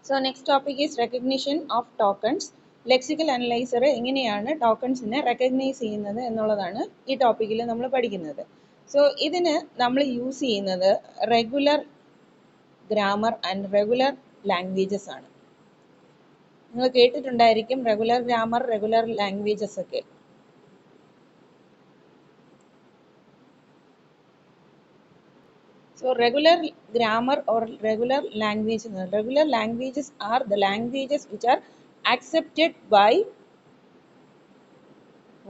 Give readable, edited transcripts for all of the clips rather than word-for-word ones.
So next topic is recognition of tokens. Lexical analyzer എങ്ങനെയാണ് ടോക്കൺസിനെ recognize ചെയ്യുന്നത് എന്നുള്ളതാണ് ഈ ടോപ്പിക്കിൽ നമ്മൾ പഠിക്കുന്നത്. സോ ഇതിന് നമ്മൾ യൂസ് ചെയ്യുന്നത് regular grammar and regular languages ആണ്. നിങ്ങൾ കേട്ടിട്ടുണ്ടായിരിക്കും റെഗുലർ ഗ്രാമർ, റെഗുലർ ലാംഗ്വേജസ് ഒക്കെ. So regular grammar or regular languages are the languages which are accepted by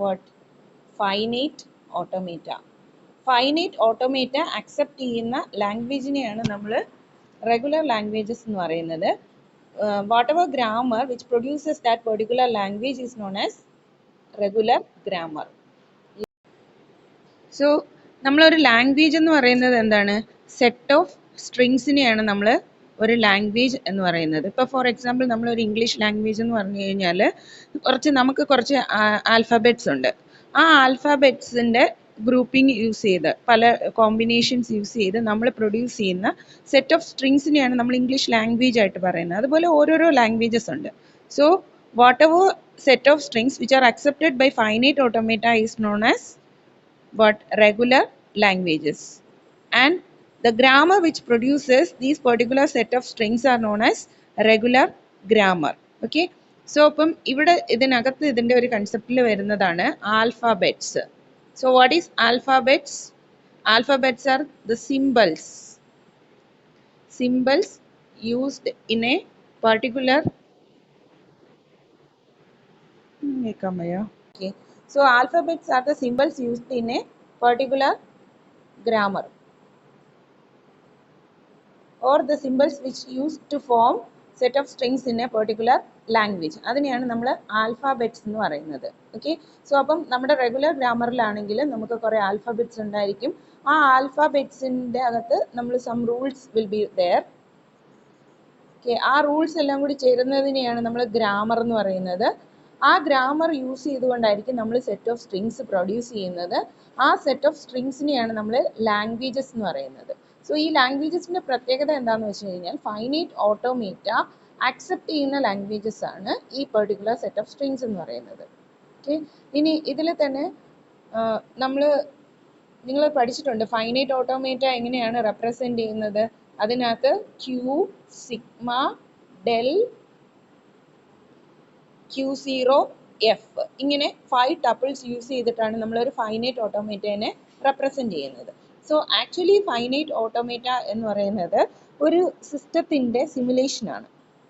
what? Finite automata. Finite automata accept ചെയ്യുന്ന ലാംഗ്വേജിനെയാണ് നമ്മൾ regular languages എന്ന് പറയുന്നത്. Whatever grammar which produces that particular language is known as regular grammar. So നമ്മളൊരു language എന്ന് പറയുന്നത് എന്താണ്? Set of സ്ട്രിങ്സിനെയാണ് നമ്മൾ ഒരു ലാംഗ്വേജ് എന്ന് പറയുന്നത്. ഇപ്പോൾ ഫോർ എക്സാമ്പിൾ നമ്മളൊരു ഇംഗ്ലീഷ് ലാംഗ്വേജ് എന്ന് പറഞ്ഞു കഴിഞ്ഞാൽ നമുക്ക് കുറച്ച് ആൽഫബറ്റ്സ് ഉണ്ട്. ആ ആൽഫബറ്റ്സിൻ്റെ ഗ്രൂപ്പിംഗ് യൂസ് ചെയ്ത് പല കോമ്പിനേഷൻസ് യൂസ് ചെയ്ത് നമ്മൾ പ്രൊഡ്യൂസ് ചെയ്യുന്ന സെറ്റ് ഓഫ് സ്ട്രിങ്സിനെയാണ് നമ്മൾ ഇംഗ്ലീഷ് ലാംഗ്വേജ് ആയിട്ട് പറയുന്നത്. അതുപോലെ ഓരോരോ ലാംഗ്വേജസ് ഉണ്ട്. So whatever set of strings which are accepted by finite automata is known as but regular languages, and the grammar which produces these particular set of strings are known as regular grammar. Okay, so appam ivide idinagath idinte oru concept il varunnathana alphabets. So what is alphabets? Alphabets are the symbols used in a particular okay. So alphabets are the symbols used in a particular grammar or the symbols which used to form set of strings in a particular language. അതിനെയാണ് നമ്മൾ alphabets എന്ന് പറയുന്നത്. Okay, so അപ്പം നമ്മുടെ regular ഗ്രാമറിലാണെങ്കിൽ നമുക്ക് കുറേ alphabets ഉണ്ടായിരിക്കും. ആ ആൽഫാബെറ്റ്സിൻ്റെ അകത്ത് നമ്മൾ some rules will be there. Okay, ആ റൂൾസ് എല്ലാം കൂടി ചേരുന്നതിനെയാണ് നമ്മൾ ഗ്രാമർ എന്ന് പറയുന്നത്. ആ ഗ്രാമർ യൂസ് ചെയ്തുകൊണ്ടായിരിക്കും നമ്മൾ സെറ്റ് ഓഫ് സ്ട്രിങ്സ് പ്രൊഡ്യൂസ് ചെയ്യുന്നത്. ആ സെറ്റ് ഓഫ് സ്ട്രിങ്സിനെയാണ് നമ്മൾ ലാംഗ്വേജസ് എന്ന് പറയുന്നത്. സോ ഈ ലാംഗ്വേജസിൻ്റെ പ്രത്യേകത എന്താണെന്ന് വെച്ച് കഴിഞ്ഞാൽ ഫൈനൈറ്റ് ഓട്ടോമേറ്റ അക്സെപ്റ്റ് ചെയ്യുന്ന ലാംഗ്വേജസ് ആണ് ഈ പെർട്ടിക്കുലർ സെറ്റ് ഓഫ് സ്ട്രിങ്സ് എന്ന് പറയുന്നത്. ഓക്കെ, ഇനി ഇതിൽ തന്നെ നിങ്ങൾ പഠിച്ചിട്ടുണ്ട് ഫൈനൈറ്റ് ഓട്ടോമേറ്റ എങ്ങനെയാണ് റെപ്രസെൻറ്റ് ചെയ്യുന്നത്. അതിനകത്ത് Q, sigma, del, Q0, F ഇങ്ങനെ 5 ടപ്പിൾസ് യൂസ് ചെയ്തിട്ടാണ് നമ്മളൊരു ഫൈനൈറ്റ് ഓട്ടോമേറ്റനെ റെപ്രസെൻറ്റ് ചെയ്യുന്നത്. സോ ആക്ച്വലി ഫൈനൈറ്റ് ഓട്ടോമേറ്റ എന്ന് പറയുന്നത് ഒരു സിസ്റ്റത്തിൻ്റെ സിമുലേഷനാണ്.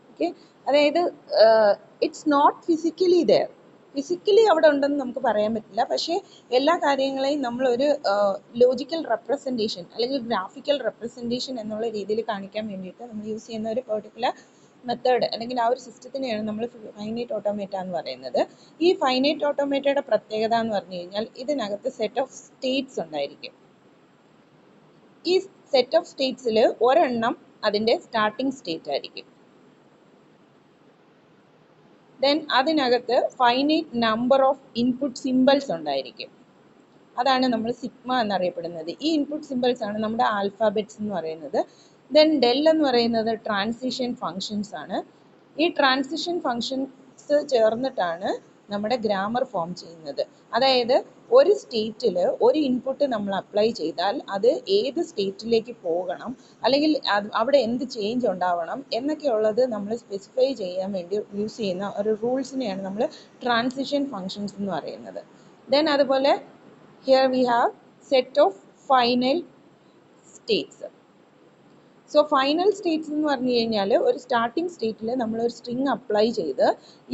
ഓക്കെ, അതായത് it's not physically there. Physically അവിടെ ഉണ്ടെന്ന് നമുക്ക് പറയാൻ പറ്റില്ല, പക്ഷേ എല്ലാ കാര്യങ്ങളെയും നമ്മളൊരു ലോജിക്കൽ റെപ്രസെൻറ്റേഷൻ അല്ലെങ്കിൽ ഗ്രാഫിക്കൽ റെപ്രസെൻറ്റേഷൻ എന്നുള്ള രീതിയിൽ കാണിക്കാൻ വേണ്ടിയിട്ട് നമ്മൾ യൂസ് ചെയ്യുന്ന ഒരു പെർട്ടിക്കുലർ മെത്തേഡ് അല്ലെങ്കിൽ ആ ഒരു സിസ്റ്റത്തിനെയാണ് നമ്മൾ ഫൈനൈറ്റ് ഓട്ടോമേറ്റ എന്ന് പറയുന്നത്. ഈ ഫൈനൈറ്റ് ഓട്ടോമേറ്റയുടെ പ്രത്യേകത എന്ന് പറഞ്ഞു കഴിഞ്ഞാൽ ഇതിനകത്ത് സെറ്റ് ഓഫ് സ്റ്റേറ്റ്സ് ഉണ്ടായിരിക്കും. ഈ സെറ്റ് ഓഫ് സ്റ്റേറ്റ്സിൽ ഒരെണ്ണം അതിൻ്റെ സ്റ്റാർട്ടിംഗ് സ്റ്റേറ്റ് ആയിരിക്കും. ദെൻ അതിനകത്ത് finite number of input symbols ഉണ്ടായിരിക്കും. അതാണ് നമ്മൾ സിഗ്മ എന്നറിയപ്പെടുന്നത്. ഈ ഇൻപുട്ട് സിമ്പിൾസ് ആണ് നമ്മുടെ ആൽഫാബെറ്റ്സ് എന്ന് പറയുന്നത്. ദെൻ ഡെൽ എന്ന് പറയുന്നത് ട്രാൻസിഷൻ ഫങ്ഷൻസ് ആണ്. ഈ ട്രാൻസിഷൻ ഫങ്ഷൻസ് ചേർന്നിട്ടാണ് നമ്മുടെ ഗ്രാമർ ഫോം ചെയ്യുന്നത്. അതായത് ഒരു സ്റ്റേറ്റിൽ ഒരു ഇൻപുട്ട് നമ്മൾ അപ്ലൈ ചെയ്താൽ അത് ഏത് സ്റ്റേറ്റിലേക്ക് പോകണം അല്ലെങ്കിൽ അവിടെ എന്ത് ചേഞ്ച് ഉണ്ടാവണം എന്നൊക്കെയുള്ളത് നമ്മൾ സ്പെസിഫൈ ചെയ്യാൻ വേണ്ടി യൂസ് ചെയ്യുന്ന ഒരു റൂൾസിനെയാണ് നമ്മൾ ട്രാൻസിഷൻ ഫങ്ഷൻസ് എന്ന് പറയുന്നത്. ദെൻ അതുപോലെ here we have set of final states. So final States എന്ന് പറഞ്ഞു കഴിഞ്ഞാൽ ഒരു സ്റ്റാർട്ടിംഗ് സ്റ്റേറ്റിൽ നമ്മളൊരു സ്ട്രിങ് അപ്ലൈ ചെയ്ത്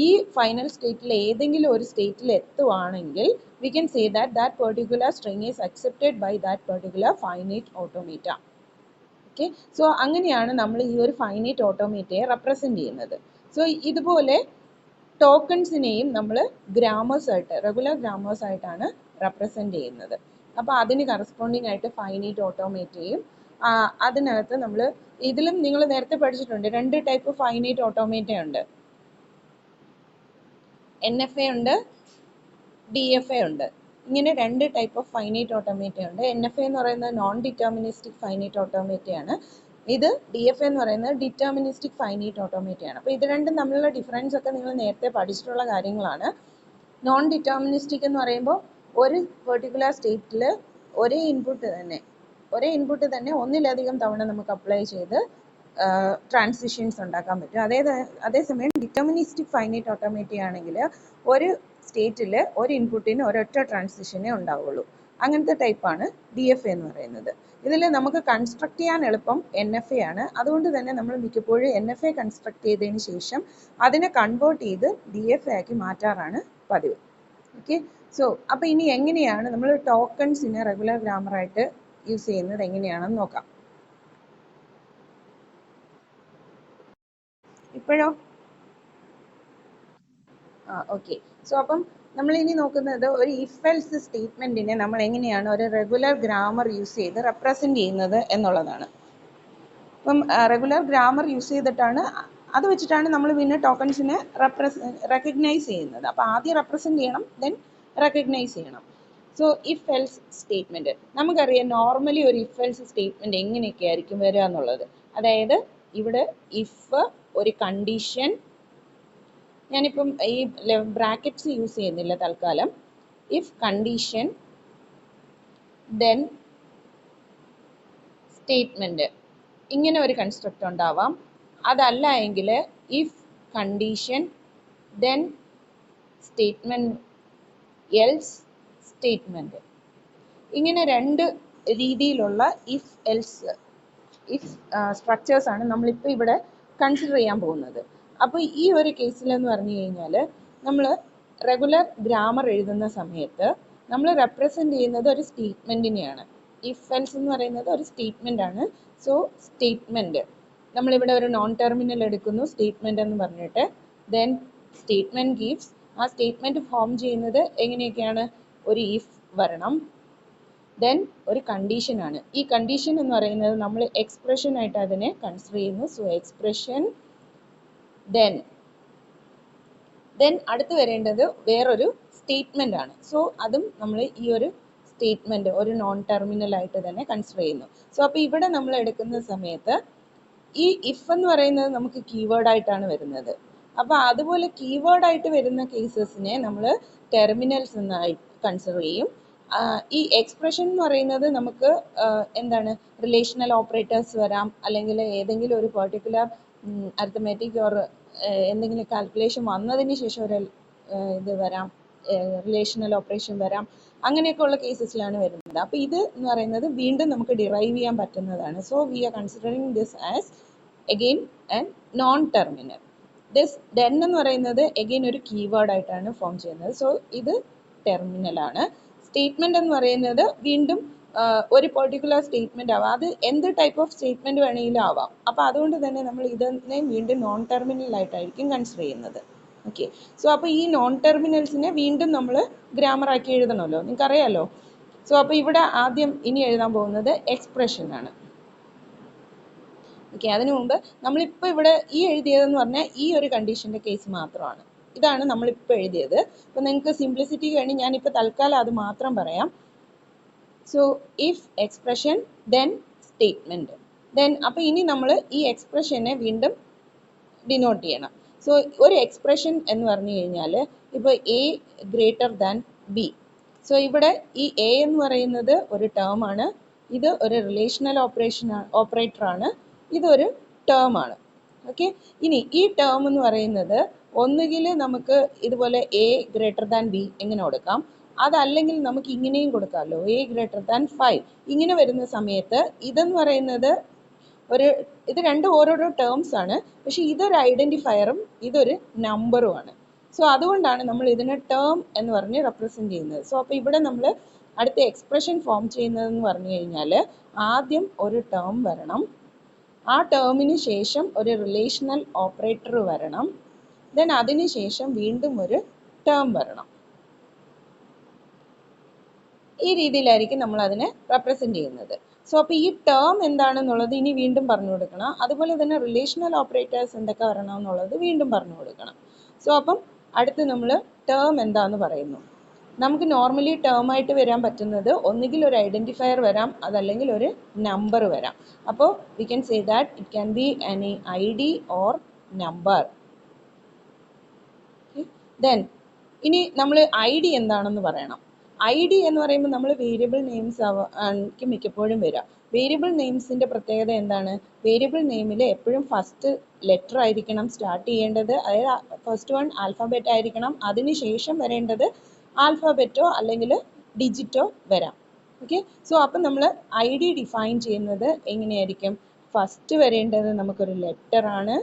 ഈ ഫൈനൽ സ്റ്റേറ്റിൽ ഏതെങ്കിലും ഒരു സ്റ്റേറ്റിൽ എത്തുവാണെങ്കിൽ we can say that particular string is accepted by that particular finite automata. Okay, so അങ്ങനെയാണ് നമ്മൾ ഈ ഒരു ഫൈനൈറ്റ് ഓട്ടോമേറ്റയെ റെപ്രസെൻറ്റ് ചെയ്യുന്നത്. സോ ഇതുപോലെ ടോക്കൺസിനെയും നമ്മൾ ഗ്രാമേഴ്സായിട്ട് റെഗുലർ ഗ്രാമേഴ്സായിട്ടാണ് റെപ്രസെൻറ്റ് ചെയ്യുന്നത്. അപ്പോൾ അതിന് കറസ്പോണ്ടിങ് ആയിട്ട് ഫൈനൈറ്റ് ഓട്ടോമേറ്റയും അതിനകത്ത് നമ്മൾ ഇതിലും നിങ്ങൾ നേരത്തെ പഠിച്ചിട്ടുണ്ട് 2 ടൈപ്പ് ഫൈനൈറ്റ് ഓട്ടോമേറ്റ ഉണ്ട്. NFA ഉണ്ട്, DFA ഉണ്ട്. ഇങ്ങനെ 2 ടൈപ്പ് ഓഫ് ഫൈനൈറ്റ് ഓട്ടോമേറ്റ ഉണ്ട്. NFA എന്ന് പറയുന്നത് നോൺ ഡിറ്റർമിനിസ്റ്റിക് ഫൈനൈറ്റ് ഓട്ടോമേറ്റയാണ്. ഇത് DFA എന്ന് പറയുന്നത് ഡിറ്റർമിനിസ്റ്റിക് ഫൈനൈറ്റ് ഓട്ടോമേറ്റ ആണ്. അപ്പോൾ ഇത് രണ്ടും തമ്മിലുള്ള ഡിഫറൻസ് ഒക്കെ നിങ്ങൾ നേരത്തെ പഠിച്ചിട്ടുള്ള കാര്യങ്ങളാണ്. നോൺ ഡിറ്റർമിനിസ്റ്റിക് എന്ന് പറയുമ്പോൾ ഒരു പെർട്ടിക്കുലർ സ്റ്റേറ്റിൽ ഒരേ ഇൻപുട്ട് തന്നെ ഒന്നിലധികം തവണ നമുക്ക് അപ്ലൈ ചെയ്ത് ട്രാൻസിഷൻസ് ഉണ്ടാക്കാൻ പറ്റും. അതേസമയം ഡിറ്റർമിനിസ്റ്റിക് ഫൈനൈറ്റ് ഓട്ടോമേറ്റ ആണെങ്കിൽ ഒരു സ്റ്റേറ്റിൽ ഒരു ഇൻപുട്ടിന് ഒരൊറ്റ ട്രാൻസിഷനേ ഉണ്ടാവുള്ളൂ. അങ്ങനത്തെ ടൈപ്പാണ് DFA എന്ന് പറയുന്നത്. ഇതിൽ നമുക്ക് കൺസ്ട്രക്ട് ചെയ്യാൻ എളുപ്പം NFA ആണ്. അതുകൊണ്ട് തന്നെ നമ്മൾ മിക്കപ്പോഴും NFA കൺസ്ട്രക്ട് ചെയ്തതിന് ശേഷം അതിനെ കൺവേർട്ട് ചെയ്ത് DFA ആക്കി മാറ്റാറാണ് പതിവ്. ഓക്കെ, സോ അപ്പോൾ ഇനി എങ്ങനെയാണ് നമ്മൾ ടോക്കൺസിനെ റെഗുലർ ഗ്രാമറായിട്ട് യൂസ് ചെയ്യുന്നത് എങ്ങനെയാണെന്ന് നോക്കാം. ഇപ്പോഴോ? ഓക്കെ, സോ അപ്പം നമ്മൾ ഇനി നോക്കുന്നത് ഒരു ഇഫ് എൽസ് സ്റ്റേറ്റ്മെന്റിനെ നമ്മൾ എങ്ങനെയാണ് ഒരു റെഗുലർ ഗ്രാമർ യൂസ് ചെയ്ത് റെപ്രസെന്റ് ചെയ്യുന്നത് എന്നുള്ളതാണ്. അപ്പം റെഗുലർ ഗ്രാമർ യൂസ് ചെയ്തിട്ടാണ് അത് വെച്ചിട്ടാണ് നമ്മൾ പിന്നെ ടോക്കൺസിനെ റെക്കഗ്നൈസ് ചെയ്യുന്നത്. അപ്പോൾ ആദ്യം റെപ്രസെന്റ് ചെയ്യണം, ദെൻ റെക്കഗ്നൈസ് ചെയ്യണം. സോ ഇഫ് എൽസ് സ്റ്റേറ്റ്മെന്റ് നമുക്കറിയാം, നോർമലി ഒരു ഇഫ് എൽസ് സ്റ്റേറ്റ്മെന്റ് എങ്ങനെയൊക്കെ ആയിരിക്കും വരിക എന്നുള്ളത്. അതായത് ഇവിടെ ഇഫ് ഒരു കണ്ടീഷൻ, ഞാനിപ്പം ഈ ബ്രാക്കറ്റ്സ് യൂസ് ചെയ്യുന്നില്ല തൽക്കാലം. ഇഫ് കണ്ടീഷൻ ദെൻ സ്റ്റേറ്റ്മെന്റ്, ഇങ്ങനെ ഒരു കൺസ്ട്രക്റ്റ് ഉണ്ടാവാം. അതല്ല എങ്കിൽ if condition then statement else statement, ഇങ്ങനെ രണ്ട് രീതിയിലുള്ള ഇഫ് എൽസ് സ്ട്രക്ചേഴ്സ് ആണ് നമ്മളിപ്പോൾ ഇവിടെ കൺസിഡർ ചെയ്യാൻ പോകുന്നത്. അപ്പോൾ ഈ ഒരു കേസിൽ എന്ന് പറഞ്ഞു കഴിഞ്ഞാൽ നമ്മൾ റെഗുലർ ഗ്രാമർ എഴുതുന്ന സമയത്ത് നമ്മൾ റെപ്രസെന്റ് ചെയ്യുന്നത് ഒരു സ്റ്റേറ്റ്മെന്റിനെയാണ്. ഇഫ് എൽസ് എന്ന് പറയുന്നത് ഒരു സ്റ്റേറ്റ്മെന്റ് ആണ്. സോ സ്റ്റേറ്റ്മെന്റ് നമ്മളിവിടെ ഒരു നോൺ ടെർമിനൽ എടുക്കുന്നു, സ്റ്റേറ്റ്മെന്റ് എന്ന് പറഞ്ഞിട്ട്, ദെൻ സ്റ്റേറ്റ്മെന്റ് ഗീവ്സ്, ആ സ്റ്റേറ്റ്മെന്റ് ഫോം ചെയ്യുന്നത് എങ്ങനെയൊക്കെയാണ്, ഒരു ഇഫ് വരണം, ദെൻ ഒരു കണ്ടീഷൻ ആണ്. ഈ കണ്ടീഷൻ എന്ന് പറയുന്നത് നമ്മൾ എക്സ്പ്രഷൻ ആയിട്ട് അതിനെ കൺസിഡർ ചെയ്യുന്നു. സോ എക്സ്പ്രഷൻ ദെൻ അടുത്ത് വരേണ്ടത് വേറൊരു സ്റ്റേറ്റ്മെന്റ് ആണ്. സോ അതും നമ്മൾ ഈ ഒരു സ്റ്റേറ്റ്മെന്റ് ഒരു നോൺ ടെർമിനൽ ആയിട്ട് തന്നെ കൺസിഡർ ചെയ്യുന്നു. സോ അപ്പോൾ ഇവിടെ നമ്മൾ എടുക്കുന്ന സമയത്ത് ഈ ഇഫ് എന്ന് പറയുന്നത് നമുക്ക് കീവേഡ് ആയിട്ടാണ് വരുന്നത്. അപ്പോൾ അതുപോലെ കീവേഡ് ആയിട്ട് വരുന്ന കേസസിനെ നമ്മൾ ടെർമിനൽസ് എന്നായി കൺസിഡർ ചെയ്യും. ഈ എക്സ്പ്രഷൻ എന്ന് പറയുന്നത് നമുക്ക് എന്താണ്, റിലേഷണൽ ഓപ്പറേറ്റേഴ്സ് വരാം, അല്ലെങ്കിൽ ഏതെങ്കിലും ഒരു പെർട്ടിക്കുലർ അരിത്തമെറ്റിക് ഓർ എന്തെങ്കിലും കാൽക്കുലേഷൻ വന്നതിന് ശേഷം ഒരു ഇത് വരാം, റിലേഷണൽ ഓപ്പറേഷൻ വരാം, അങ്ങനെയൊക്കെ ഉള്ള കേസസിലാണ് വരുന്നത്. അപ്പോൾ ഇത് എന്ന് പറയുന്നത് വീണ്ടും നമുക്ക് ഡിറൈവ് ചെയ്യാൻ പറ്റുന്നതാണ്. So we R considering this as again and non terminal. This then എന്ന് പറയുന്നത് അഗെയിൻ ഒരു കീവേഡ് ആയിട്ടാണ് ഫോം ചെയ്യുന്നത്. സോ ഇത് ടെർമിനൽ ആണ്. സ്റ്റേറ്റ്മെന്റ് എന്ന് പറയുന്നത് വീണ്ടും ഒരു പെർട്ടിക്കുലർ സ്റ്റേറ്റ്മെന്റ് ആവാം, അത് എന്ത് ടൈപ്പ് ഓഫ് സ്റ്റേറ്റ്മെന്റ് വേണമെങ്കിലും ആവാം. അപ്പോൾ അതുകൊണ്ട് തന്നെ നമ്മൾ ഇതിനെ വീണ്ടും നോൺ ടെർമിനൽ ആയിട്ടായിരിക്കും കൺസിഡർ ചെയ്യുന്നത്. ഓക്കെ, സോ അപ്പോൾ ഈ നോൺ ടെർമിനൽസിനെ വീണ്ടും നമ്മൾ ഗ്രാമർ ആക്കി എഴുതണമല്ലോ, നിങ്ങൾക്കറിയാമല്ലോ. സോ അപ്പോൾ ഇവിടെ ആദ്യം ഇനി എഴുതാൻ പോകുന്നത് എക്സ്പ്രഷൻ ആണ്. ഓക്കെ, അതിനു മുമ്പ് നമ്മളിപ്പോൾ ഇവിടെ ഈ എഴുതിയതെന്ന് പറഞ്ഞാൽ ഈ ഒരു കണ്ടീഷൻ്റെ കേസ് മാത്രമാണ്. ഇതാണ് നമ്മളിപ്പോൾ എഴുതിയത്. അപ്പോൾ നിങ്ങൾക്ക് സിംപ്ലിസിറ്റിക്ക് വേണ്ടി ഞാനിപ്പോൾ തൽക്കാലം അത് മാത്രം പറയാം. So if expression then statement, then അപ്പോൾ ഇനി നമ്മൾ ഈ എക്സ്പ്രഷനെ വീണ്ടും ഡിനോട്ട് ചെയ്യണം. സോ ഒരു എക്സ്പ്രഷൻ എന്ന് പറഞ്ഞു കഴിഞ്ഞാൽ ഇപ്പോൾ A greater than B. So ഇവിടെ ഈ എ എന്ന് പറയുന്നത് ഒരു ടേം ആണ്, ഇത് ഒരു റിലേഷണൽ ഓപ്പറേറ്റർ ആണ്, ഇതൊരു ടേം ആണ്. ഓക്കെ, ഇനി ഈ ടേം എന്ന് പറയുന്നത് ഒന്നുകിൽ നമുക്ക് ഇതുപോലെ എ ഗ്രേറ്റർ ദാൻ ബി എങ്ങനെ കൊടുക്കാം, അതല്ലെങ്കിൽ നമുക്ക് ഇങ്ങനെയും കൊടുക്കാമല്ലോ, എ ഗ്രേറ്റർ ദാൻ 5. ഇങ്ങനെ വരുന്ന സമയത്ത് ഇതെന്ന് പറയുന്നത് ഇത് രണ്ടും ഓരോരോ ടേംസ് ആണ്, പക്ഷെ ഇതൊരു ഐഡന്റിഫയറും ഇതൊരു നമ്പറും ആണ്. സോ അതുകൊണ്ടാണ് നമ്മൾ ഇതിനെ ടേം എന്ന് പറഞ്ഞ് റെപ്രസെന്റ് ചെയ്യുന്നത്. സോ അപ്പോൾ ഇവിടെ നമ്മൾ അടുത്ത എക്സ്പ്രഷൻ ഫോം ചെയ്യുന്നതെന്ന് പറഞ്ഞു കഴിഞ്ഞാൽ ആദ്യം ഒരു ടേം വരണം, ആ ടേമിന് ശേഷം ഒരു റിലേഷണൽ ഓപ്പറേറ്റർ വരണം, ദെൻ അതിന് ശേഷം വീണ്ടും ഒരു ടേം വരണം. ഈ രീതിയിലായിരിക്കും നമ്മൾ അതിനെ റെപ്രസെന്റ് ചെയ്യുന്നത്. സോ അപ്പോൾ ഈ ടേം എന്താണെന്നുള്ളത് ഇനി വീണ്ടും പറഞ്ഞു കൊടുക്കണം. അതുപോലെ തന്നെ റിലേഷണൽ ഓപ്പറേറ്റേഴ്സ് എന്തൊക്കെ വരണം എന്നുള്ളത് വീണ്ടും പറഞ്ഞു കൊടുക്കണം. സോ അപ്പം അടുത്ത് നമ്മൾ ടേം എന്താന്ന് പറയുന്നു. നമുക്ക് നോർമലി ടേം ആയിട്ട് വരാൻ പറ്റുന്നത് ഒന്നുകിൽ ഒരു ഐഡൻറ്റിഫയർ വരാം, അതല്ലെങ്കിൽ ഒരു നമ്പർ വരാം. അപ്പോൾ V can say that it can be any I D or number. Then ഇനി നമ്മൾ ഐ ഡി എന്താണെന്ന് പറയണം. ഐ ഡി എന്ന് പറയുമ്പോൾ നമ്മൾ വേരിയബിൾ നെയിംസ് ആയിരിക്കും മിക്കപ്പോഴും വരിക. വേരിയബിൾ നെയിംസിൻ്റെ പ്രത്യേകത എന്താണ്? വേരിയബിൾ നെയിമിൽ എപ്പോഴും ഫസ്റ്റ് ലെറ്റർ ആയിരിക്കണം സ്റ്റാർട്ട് ചെയ്യേണ്ടത്, അതായത് ഫസ്റ്റ് വൺ ആൽഫബറ്റ് ആയിരിക്കണം, അതിനുശേഷം വരേണ്ടത് ആൽഫബറ്റോ അല്ലെങ്കിൽ ഡിജിറ്റോ വരാം. ഓക്കെ, സോ അപ്പം നമ്മൾ ഐ ഡി ഡിഫൈൻ ചെയ്യുന്നത് എങ്ങനെയായിരിക്കും? ഫസ്റ്റ് വരേണ്ടത് നമുക്കൊരു ലെറ്റർ ആണ്,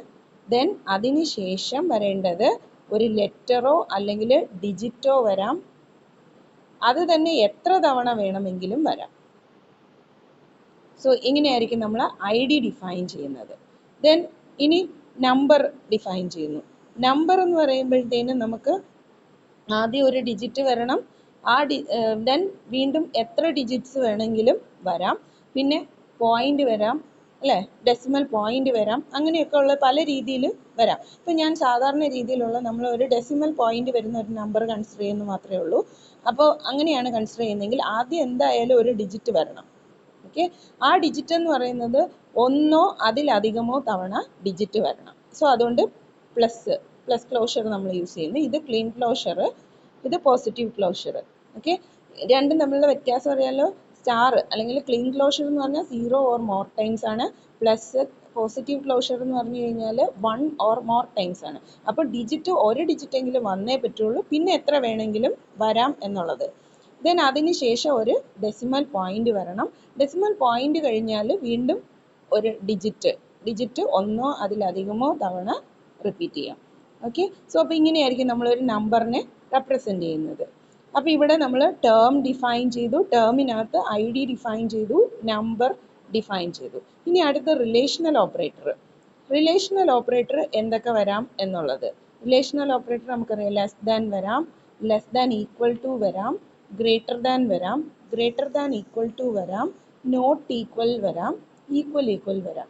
ദെൻ അതിന് ശേഷം വരേണ്ടത് ഒരു ലെറ്ററോ അല്ലെങ്കിൽ ഡിജിറ്റോ വരാം, അത് തന്നെ എത്ര തവണ വേണമെങ്കിലും വരാം. സോ ഇങ്ങനെയായിരിക്കും നമ്മൾ ഐ ഡി ഡിഫൈൻ ചെയ്യുന്നത്. ദെൻ ഇനി നമ്പർ ഡിഫൈൻ ചെയ്യുന്നു. നമ്പർ എന്ന് പറയുമ്പോഴത്തേനും നമുക്ക് ആദ്യം ഒരു ഡിജിറ്റ് വരണം, ദെൻ വീണ്ടും എത്ര ഡിജിറ്റ്സ് വേണമെങ്കിലും വരാം, പിന്നെ പോയിന്റ് വരാം അല്ലേ, ഡെസിമൽ പോയിന്റ് വരാം, അങ്ങനെയൊക്കെ ഉള്ള പല രീതിയിൽ വരാം. ഇപ്പം ഞാൻ സാധാരണ രീതിയിലുള്ള നമ്മൾ ഒരു ഡെസിമൽ പോയിന്റ് വരുന്ന ഒരു നമ്പർ കൺസിഡർ ചെയ്യുന്നു മാത്രമേ ഉള്ളൂ. അപ്പോൾ അങ്ങനെയാണ് കൺസിഡർ ചെയ്യുന്നതെങ്കിൽ ആദ്യം എന്തായാലും ഒരു ഡിജിറ്റ് വരണം. ഓക്കെ, ആ ഡിജിറ്റ് എന്ന് പറയുന്നത് ഒന്നോ അതിലധികമോ തവണ ഡിജിറ്റ് വരണം. സോ അതുകൊണ്ട് പ്ലസ് ക്ലോഷർ നമ്മൾ യൂസ് ചെയ്യുന്നു. ഇത് ക്ലീൻ ക്ലോഷർ, ഇത് പോസിറ്റീവ് ക്ലോഷർ. ഓക്കെ, രണ്ടും തമ്മിലുള്ള വ്യത്യാസം അറിയാലോ. സ്റ്റാർ അല്ലെങ്കിൽ ക്ലീൻ ക്ലോഷർ എന്ന് പറഞ്ഞാൽ 0 ഓർ മോർ ടൈംസ് ആണ്, പ്ലസ് പോസിറ്റീവ് ക്ലോഷർ എന്ന് പറഞ്ഞു കഴിഞ്ഞാൽ 1 ഓർ മോർ ടൈംസ് ആണ്. അപ്പോൾ ഡിജിറ്റ് ഒരു ഡിജിറ്റ് എങ്കിലും വന്നേ പറ്റുള്ളൂ, പിന്നെ എത്ര വേണമെങ്കിലും വരാം എന്നുള്ളത്. ദെൻ അതിന് ശേഷം ഒരു ഡെസിമൽ പോയിന്റ് വരണം. ഡെസിമൽ പോയിന്റ് കഴിഞ്ഞാൽ വീണ്ടും ഒരു ഡിജിറ്റ് ഒന്നോ അതിലധികമോ തവണ റിപ്പീറ്റ് ചെയ്യാം. ഓക്കെ, സോ അപ്പോൾ ഇങ്ങനെയായിരിക്കും നമ്മളൊരു നമ്പറിനെ റെപ്രസെൻ്റ് ചെയ്യുന്നത്. അപ്പോൾ ഇവിടെ നമ്മൾ ടേം ഡിഫൈൻ ചെയ്തു, ടേമിനകത്ത് ഐ ഡി ഡിഫൈൻ ചെയ്തു, നമ്പർ ഡിഫൈൻ ചെയ്തു. ഇനി അടുത്ത റിലേഷണൽ ഓപ്പറേറ്റർ. റിലേഷണൽ ഓപ്പറേറ്റർ എന്തൊക്കെ വരാം എന്നുള്ളത്. റിലേഷണൽ ഓപ്പറേറ്റർ നമുക്കറിയാം, ലെസ് ദാൻ വരാം, ലെസ് ദാൻ ഈക്വൽ ടു വരാം, ഗ്രേറ്റർ ദാൻ വരാം, ഗ്രേറ്റർ ദാൻ ഈക്വൽ ടു വരാം, നോട്ട് ഈക്വൽ വരാം, ഈക്വൽ വരാം.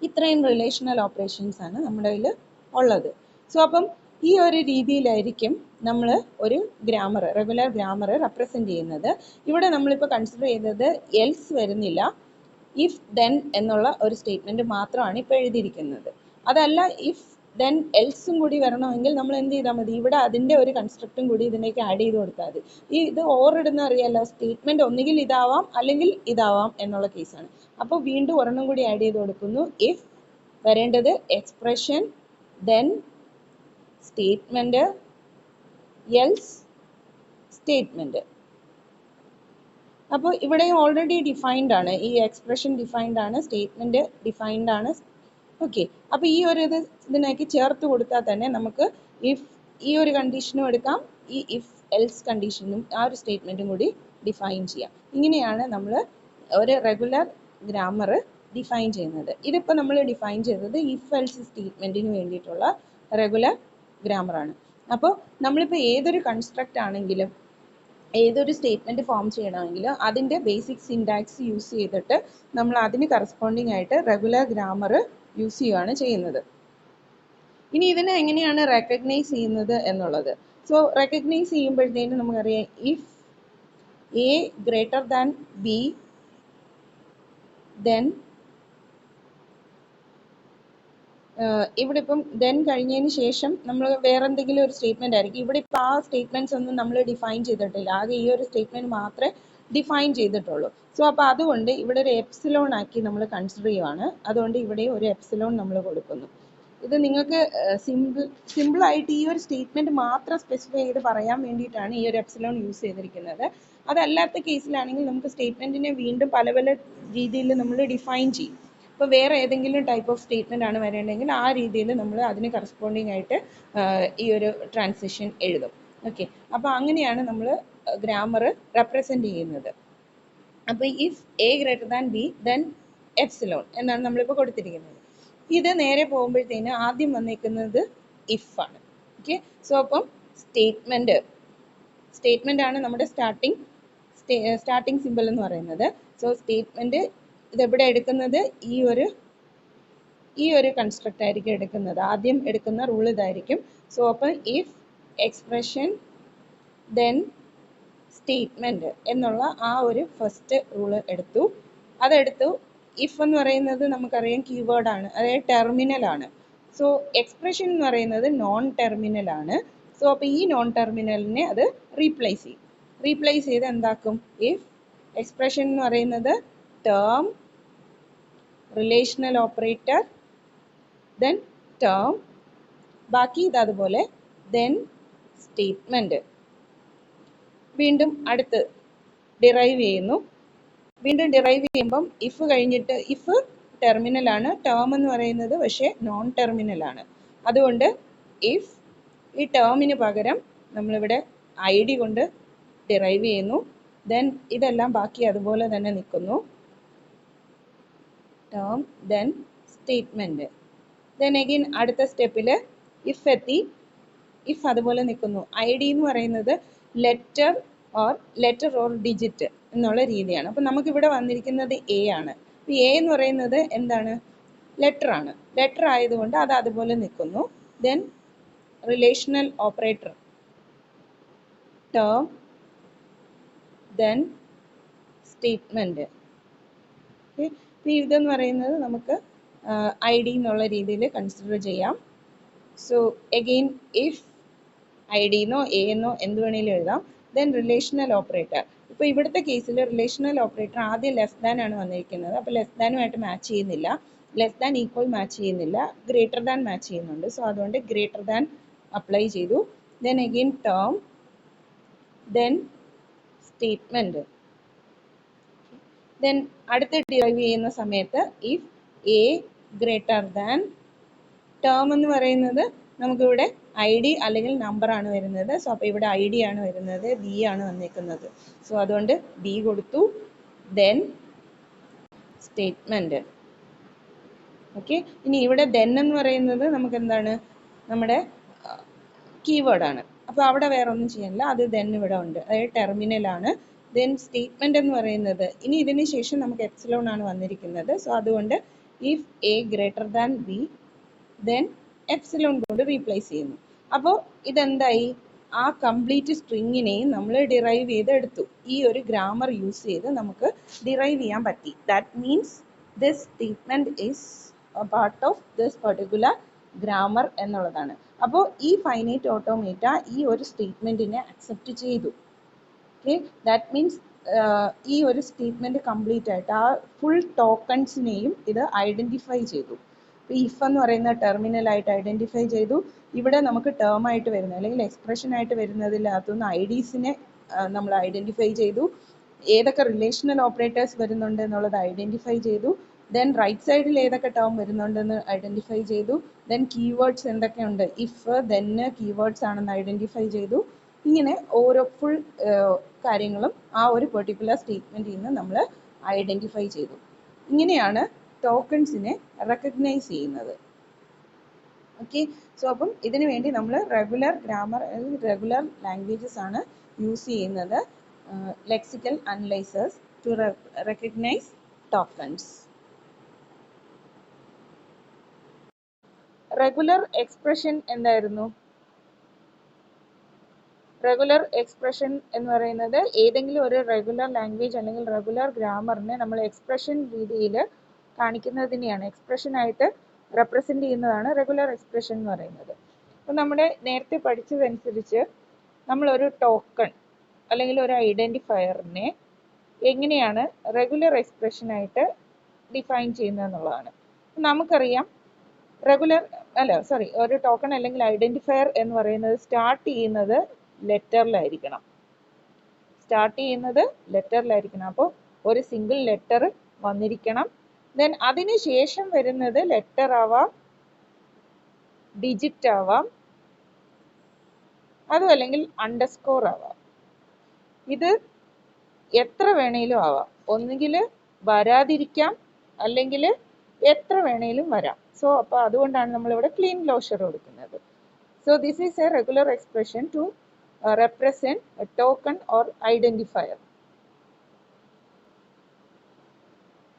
ഇത്രയും റിലേഷണൽ ഓപ്പറേഷൻസ് ആണ് നമ്മുടെ കയ്യിൽ ഉള്ളത്. സോ അപ്പം ഈ ഒരു രീതിയിലായിരിക്കും നമ്മൾ ഒരു ഗ്രാമർ, റെഗുലർ ഗ്രാമർ റെപ്രസെൻ്റ് ചെയ്യുന്നത്. ഇവിടെ നമ്മളിപ്പോൾ കൺസിഡർ ചെയ്തത് എൽസ് വരുന്നില്ല, ഇഫ് ദെൻ എന്നുള്ള ഒരു സ്റ്റേറ്റ്മെൻറ്റ് മാത്രമാണ് ഇപ്പോൾ എഴുതിയിരിക്കുന്നത്. അതല്ല ഇഫ് ദെൻ എൽസും കൂടി വരണമെങ്കിൽ നമ്മൾ എന്ത് ചെയ്താൽ മതി, ഇവിടെ അതിൻ്റെ ഒരു കൺസ്ട്രക്റ്റും കൂടി ഇതിലേക്ക് ആഡ് ചെയ്ത് കൊടുത്താൽ മതി. ഇത് ഓർ ഇടുന്ന അറിയാലോ, സ്റ്റേറ്റ്മെൻറ്റ് ഒന്നുകിൽ ഇതാവാം അല്ലെങ്കിൽ ഇതാവാം എന്നുള്ള കേസാണ്. അപ്പോൾ വീണ്ടും ഒരെണ്ണം കൂടി ആഡ് ചെയ്ത് കൊടുക്കുന്നു. ഇഫ് വരേണ്ടത് expression, then statement, else statement. അപ്പോൾ ഇവിടെ ഓൾറെഡി ഡിഫൈൻഡ് ആണ്, ഈ എക്സ്പ്രഷൻ ഡിഫൈൻഡ് ആണ്, സ്റ്റേറ്റ്മെൻറ്റ് ഡിഫൈൻഡ് ആണ്. ഓക്കെ, അപ്പോൾ ഈ ഒരു ഇതിനേക്ക് ചേർത്ത് കൊടുത്താൽ തന്നെ നമുക്ക് ഇഫ് ഈ ഒരു കണ്ടീഷനും എടുക്കാം, ഈ ഇഫ് എൽസ് കണ്ടീഷനും ആ ഒരു സ്റ്റേറ്റ്മെൻറ്റും കൂടി ഡിഫൈൻ ചെയ്യാം. ഇങ്ങനെയാണ് നമ്മൾ ഒരു റെഗുലർ ഗ്രാമർ ഡിഫൈൻ ചെയ്യുന്നത്. ഇതിപ്പോൾ നമ്മൾ ഡിഫൈൻ ചെയ്തത് ഇഫ് എൽസ് സ്റ്റേറ്റ്മെൻറ്റിന് വേണ്ടിയിട്ടുള്ള റെഗുലർ ഗ്രാമറാണ്. അപ്പോൾ നമ്മളിപ്പോൾ ഏതൊരു കൺസ്ട്രക്റ്റ് ആണെങ്കിലും ഏതൊരു സ്റ്റേറ്റ്മെൻറ്റ് ഫോം ചെയ്യണമെങ്കിൽ അതിൻ്റെ ബേസിക് സിൻടാക്സ് യൂസ് ചെയ്തിട്ട് നമ്മൾ അതിന് കറസ്പോണ്ടിങ് ആയിട്ട് റെഗുലർ ഗ്രമർ യൂസ് ചെയ്യുകയാണ് ചെയ്യുന്നത്. ഇനി ഇതിനെ എങ്ങനെയാണ് റെക്കഗ്നൈസ് ചെയ്യുന്നത് എന്നുള്ളത്. സോ റെക്കഗ്നൈസ് ചെയ്യുമ്പോഴത്തേനും നമുക്കറിയാം, if A greater than B, then ഇവിടെ ഇപ്പം ദെൻ കഴിഞ്ഞതിന് ശേഷം നമ്മൾ വേറെ എന്തെങ്കിലും ഒരു സ്റ്റേറ്റ്മെൻറ്റ് ആയിരിക്കും. ഇവിടെ ഇപ്പോൾ ആ സ്റ്റേറ്റ്മെൻറ്റ്സ് ഒന്നും നമ്മൾ ഡിഫൈൻ ചെയ്തിട്ടില്ല, ആകെ ഈ ഒരു സ്റ്റേറ്റ്മെൻറ്റ് മാത്രമേ ഡിഫൈൻ ചെയ്തിട്ടുള്ളൂ. സോ അപ്പോൾ അതുകൊണ്ട് ഇവിടെ ഒരു എപ്സിലോൺ ആക്കി നമ്മൾ കൺസിഡർ ചെയ്യുവാണ്. അതുകൊണ്ട് ഇവിടെ ഒരു എപ്സിലോൺ നമ്മൾ കൊടുക്കുന്നു. ഇത് നിങ്ങൾക്ക് സിമ്പിളായിട്ട് ഈ ഒരു സ്റ്റേറ്റ്മെൻറ്റ് മാത്രം സ്പെസിഫൈ ചെയ്ത് പറയാൻ വേണ്ടിയിട്ടാണ് ഈ ഒരു എപ്സിലോൺ യൂസ് ചെയ്തിരിക്കുന്നത്. അതല്ലാത്ത കേസിലാണെങ്കിൽ നമുക്ക് സ്റ്റേറ്റ്മെൻറ്റിനെ വീണ്ടും പല പല രീതിയിൽ നമ്മൾ ഡിഫൈൻ ചെയ്യും. ഇപ്പോൾ വേറെ ഏതെങ്കിലും ടൈപ്പ് ഓഫ് സ്റ്റേറ്റ്മെൻ്റ് ആണ് വരേണ്ടതെങ്കിൽ ആ രീതിയിൽ നമ്മൾ അതിന് കറസ്പോണ്ടിങ് ആയിട്ട് ഈ ഒരു ട്രാൻസിഷൻ എഴുതും. ഓക്കെ, അപ്പോൾ അങ്ങനെയാണ് നമ്മൾ ഗ്രാമർ റെപ്രസെൻ്റ് ചെയ്യുന്നത്. അപ്പോൾ if A greater than B then epsilon എന്നാണ് നമ്മളിപ്പോൾ കൊടുത്തിരിക്കുന്നത്. ഇത് നേരെ പോകുമ്പോഴത്തേന് ആദ്യം വന്നിരിക്കുന്നത് ഇഫ് ആണ്. ഓക്കെ, സോ അപ്പം സ്റ്റേറ്റ്മെൻ്റ് ആണ് നമ്മുടെ സ്റ്റാർട്ടിങ് സിമ്പിൾ എന്ന് പറയുന്നത്. സോ സ്റ്റേറ്റ്മെൻറ്റ് ഇതെവിടെ എടുക്കുന്നത്, ഈ ഒരു കൺസ്ട്രക്റ്റ് ആയിരിക്കും എടുക്കുന്നത്. ആദ്യം എടുക്കുന്ന റൂൾ ഇതായിരിക്കും. സോ അപ്പം ഇഫ് എക്സ്പ്രഷൻ then സ്റ്റേറ്റ്മെൻറ്റ് എന്നുള്ള ആ ഒരു ഫസ്റ്റ് റൂള് എടുത്തു. അതെടുത്തു. ഇഫ് എന്ന് പറയുന്നത് നമുക്കറിയാം കീവേഡാണ്, അതായത് ടെർമിനലാണ്. സോ എക്സ്പ്രഷൻ എന്ന് പറയുന്നത് നോൺ ടെർമിനലാണ്. സോ അപ്പോൾ ഈ നോൺ ടെർമിനലിനെ അത് റീപ്ലേസ് ചെയ്യും. റീപ്ലേസ് ചെയ്ത് എന്താക്കും? ഇഫ് എക്സ്പ്രഷൻ എന്ന് പറയുന്നത് term, relational operator, then term, ബാക്കി ഇത് അതുപോലെ, ദെൻ സ്റ്റേറ്റ്മെൻറ്റ്. വീണ്ടും അടുത്ത് ഡിറൈവ് ചെയ്യുന്നു. വീണ്ടും ഡിറൈവ് ചെയ്യുമ്പം ഇഫ് കഴിഞ്ഞിട്ട്, ഇഫ് ടെർമിനലാണ്, ടേം എന്ന് പറയുന്നത് പക്ഷേ നോൺ ടെർമിനലാണ്. അതുകൊണ്ട് ഇഫ് ഈ ടേമിന് പകരം നമ്മളിവിടെ ഐ ഡി കൊണ്ട് ഡിറൈവ് ചെയ്യുന്നു. ദെൻ ഇതെല്ലാം ബാക്കി അതുപോലെ തന്നെ നിൽക്കുന്നു. Term, then statement. Then again അടുത്ത സ്റ്റെപ്പിൽ ഇഫ് എത്തി. ഇഫ് അതുപോലെ നിൽക്കുന്നു. ഐ ഡി എന്ന് പറയുന്നത് ലെറ്റർ ഓർ ഡിജിറ്റ് എന്നുള്ള രീതിയാണ്. അപ്പം നമുക്കിവിടെ വന്നിരിക്കുന്നത് എ ആണ്. അപ്പോൾ എ എന്ന് പറയുന്നത് എന്താണ്? ലെറ്റർ ആണ്. ലെറ്റർ ആയതുകൊണ്ട് അത് അതുപോലെ നിൽക്കുന്നു. Then relational operator term, then statement. Okay, അപ്പോൾ ഇതെന്ന് പറയുന്നത് നമുക്ക് ഐ ഡി എന്നുള്ള രീതിയിൽ കൺസിഡർ ചെയ്യാം. So again if I D എന്നോ എ എന്നോ എന്ത് വേണമെങ്കിലും എഴുതാം. Then relational operator. ഇപ്പോൾ ഇവിടുത്തെ കേസിൽ റിലേഷണൽ ഓപ്പറേറ്റർ ആദ്യം ലെസ് ദാൻ ആണ് വന്നിരിക്കുന്നത്. അപ്പോൾ ലെസ് ദാനുമായിട്ട് മാച്ച് ചെയ്യുന്നില്ല, ലെസ് ദാൻ ഈക്വൽ മാച്ച് ചെയ്യുന്നില്ല, ഗ്രേറ്റർ ദാൻ മാച്ച് ചെയ്യുന്നുണ്ട്. സോ അതുകൊണ്ട് ഗ്രേറ്റർ ദാൻ അപ്ലൈ ചെയ്തു. Then again term, then statement. Then അടുത്ത് ഡിറൈവ് ചെയ്യുന്ന സമയത്ത് if A greater than, term എന്ന് പറയുന്നത് നമുക്കിവിടെ ഐ ഡി അല്ലെങ്കിൽ നമ്പർ ആണ് വരുന്നത്. സോ അപ്പോൾ ഇവിടെ ഐ ഡി ആണ് വരുന്നത്, ബി ആണ് വന്നിരിക്കുന്നത്. സോ അതുകൊണ്ട് ബി കൊടുത്തു. Then statement. ഓക്കെ, ഇനി ഇവിടെ ദെൻ എന്ന് പറയുന്നത് നമുക്ക് എന്താണ്? നമ്മുടെ കീവേഡാണ്. അപ്പോൾ അവിടെ വേറെ ഒന്നും ചെയ്യാനില്ല, അത് ദെൻ ഇവിടെ ഉണ്ട്, അതായത് ടെർമിനലാണ്. ദെൻ സ്റ്റേറ്റ്മെൻറ്റ് എന്ന് പറയുന്നത്, ഇനി ഇതിന് ശേഷം നമുക്ക് എപ്സിലോൺ ആണ് വന്നിരിക്കുന്നത്. സോ അതുകൊണ്ട് if A greater than B, then epsilon കൊണ്ട് റീപ്ലേസ് ചെയ്യുന്നു. അപ്പോൾ ഇതെന്തായി? ആ കംപ്ലീറ്റ് സ്ട്രിങ്ങിനെയും നമ്മൾ ഡിറൈവ് ചെയ്തെടുത്തു. ഈ ഒരു ഗ്രാമർ യൂസ് ചെയ്ത് നമുക്ക് ഡിറൈവ് ചെയ്യാൻ പറ്റി. That means this statement is A part of this particular grammar എന്നുള്ളതാണ്. അപ്പോൾ ഈ ഫൈനൈറ്റ് ഓട്ടോമേറ്റ ഈ ഒരു സ്റ്റേറ്റ്മെൻറ്റിനെ അക്സെപ്റ്റ് ചെയ്തു. ഓക്കെ, ദാറ്റ് മീൻസ് ഈ ഒരു സ്റ്റേറ്റ്മെൻറ്റ് കംപ്ലീറ്റ് ആയിട്ട് ആ ഫുൾ ടോക്കൺസിനെയും ഇത് ഐഡൻറ്റിഫൈ ചെയ്തു. ഇപ്പോൾ ഇഫ് എന്ന് പറയുന്ന ടെർമിനലായിട്ട് ഐഡൻറ്റിഫൈ ചെയ്തു. ഇവിടെ നമുക്ക് ടേം ആയിട്ട് വരുന്നത് അല്ലെങ്കിൽ എക്സ്പ്രഷൻ ആയിട്ട് വരുന്നതിനകത്തുനിന്ന് ഐ ഡീസിനെ നമ്മൾ ഐഡൻറ്റിഫൈ ചെയ്തു. ഏതൊക്കെ റിലേഷണൽ ഓപ്പറേറ്റേഴ്സ് വരുന്നുണ്ട് എന്നുള്ളത് ഐഡൻറ്റിഫൈ ചെയ്തു. ദെൻ റൈറ്റ് സൈഡിൽ ഏതൊക്കെ ടേം വരുന്നുണ്ടെന്ന് ഐഡൻറ്റിഫൈ ചെയ്തു. ദെൻ കീവേഡ്സ് എന്തൊക്കെയുണ്ട്, ഇഫ് ദെന്ന് കീവേഡ്സ് ആണെന്ന് ഐഡൻറ്റിഫൈ ചെയ്തു. ഇങ്ങനെ ഓരോ ഫുൾ കാര്യങ്ങളും ആ ഒരു പെർട്ടിക്കുലർ സ്റ്റേറ്റ്മെൻറ്റിൽ നിന്ന് നമ്മൾ ഐഡൻറ്റിഫൈ ചെയ്തു. ഇങ്ങനെയാണ് ടോക്കൺസിനെ റെക്കഗ്നൈസ് ചെയ്യുന്നത്. ഓക്കെ, സോ അപ്പം ഇതിനു വേണ്ടി നമ്മൾ റെഗുലർ ഗ്രാമർ അല്ലെങ്കിൽ റെഗുലർ ലാംഗ്വേജസ് ആണ് യൂസ് ചെയ്യുന്നത്, lexical analyzers to recognize tokens. Regular expression എന്തായിരുന്നു? റെഗുലർ എക്സ്പ്രഷൻ എന്ന് പറയുന്നത് ഏതെങ്കിലും ഒരു റെഗുലർ ലാംഗ്വേജ് അല്ലെങ്കിൽ റെഗുലർ ഗ്രാമറിനെ നമ്മൾ എക്സ്പ്രഷൻ രീതിയിൽ കാണിക്കുന്നതിനെയാണ്, എക്സ്പ്രഷനായിട്ട് റെപ്രസെൻ്റ് ചെയ്യുന്നതാണ് റെഗുലർ എക്സ്പ്രഷൻ എന്ന് പറയുന്നത്. അപ്പോൾ നമ്മുടെ നേരത്തെ പഠിച്ചതനുസരിച്ച് നമ്മളൊരു ടോക്കൺ അല്ലെങ്കിൽ ഒരു ഐഡൻറ്റിഫയറിനെ എങ്ങനെയാണ് റെഗുലർ എക്സ്പ്രഷനായിട്ട് ഡിഫൈൻ ചെയ്യുന്നത് എന്നുള്ളതാണ്. നമുക്കറിയാം ഒരു ടോക്കൺ അല്ലെങ്കിൽ ഐഡൻറ്റിഫയർ എന്ന് പറയുന്നത് സ്റ്റാർട്ട് ചെയ്യുന്നത് ലെറ്ററിലായിരിക്കണം. അപ്പോൾ ഒരു സിംഗിൾ ലെറ്റർ വന്നിരിക്കണം. ദെൻ അതിന് ശേഷം വരുന്നത് ലെറ്റർ ആവാം, ഡിജിറ്റ് ആവാം, അതും അല്ലെങ്കിൽ അണ്ടർസ്കോർ ആവാം. ഇത് എത്ര വേണേലും ആവാം, ഒന്നുകിൽ വരാതിരിക്കാം അല്ലെങ്കിൽ എത്ര വേണേലും വരാം. സോ അപ്പോൾ അതുകൊണ്ടാണ് നമ്മളിവിടെ ക്ലീൻ ക്ലോഷർ കൊടുക്കുന്നത്. So this is a regular expression to represent a token or identifier.